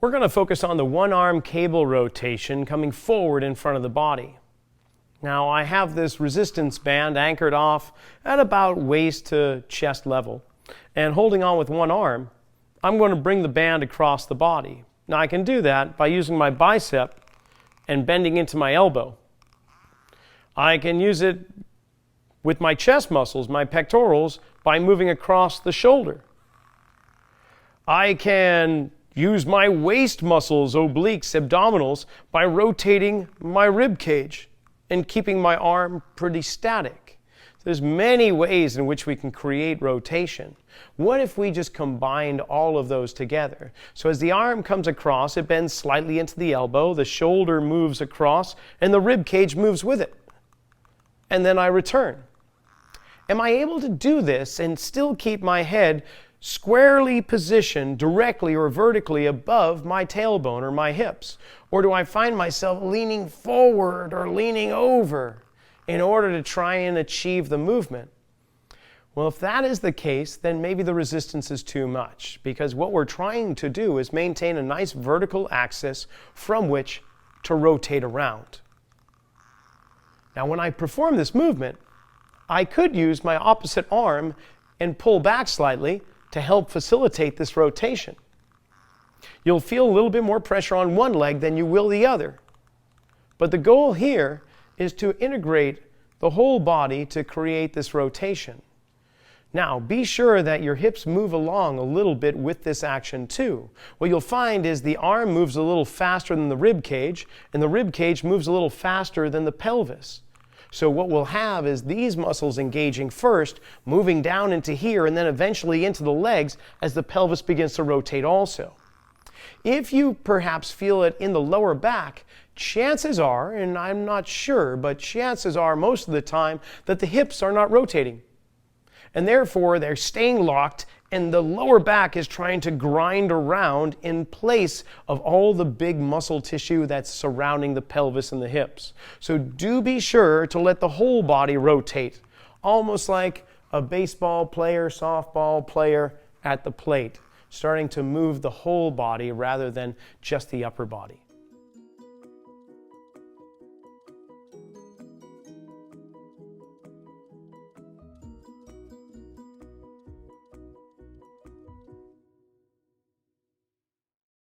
We're going to focus on the one-arm cable rotation coming forward in front of the body. Now, I have this resistance band anchored off at about waist to chest level. And holding on with one arm, I'm going to bring the band across the body. Now, I can do that by using my bicep and bending into my elbow. I can use it with my chest muscles, my pectorals, by moving across the shoulder. I can use my waist muscles, obliques, abdominals, by rotating my rib cage and keeping my arm pretty static. There's many ways in which we can create rotation. What if we just combined all of those together? So as the arm comes across, it bends slightly into the elbow, the shoulder moves across, and the rib cage moves with it. And then I return. Am I able to do this and still keep my head squarely positioned directly or vertically above my tailbone or my hips? Or do I find myself leaning forward or leaning over in order to try and achieve the movement? Well, if that is the case, then maybe the resistance is too much, because what we're trying to do is maintain a nice vertical axis from which to rotate around. Now, when I perform this movement, I could use my opposite arm and pull back slightly to help facilitate this rotation. You'll feel a little bit more pressure on one leg than you will the other. But the goal here is to integrate the whole body to create this rotation. Now, be sure that your hips move along a little bit with this action too. What you'll find is the arm moves a little faster than the rib cage, and the rib cage moves a little faster than the pelvis. So what we'll have is these muscles engaging first, moving down into here, and then eventually into the legs as the pelvis begins to rotate also. If you perhaps feel it in the lower back, chances are, and I'm not sure, but chances are most of the time that the hips are not rotating. And therefore, they're staying locked, and the lower back is trying to grind around in place of all the big muscle tissue that's surrounding the pelvis and the hips. So do be sure to let the whole body rotate, almost like a baseball player, softball player at the plate, starting to move the whole body rather than just the upper body.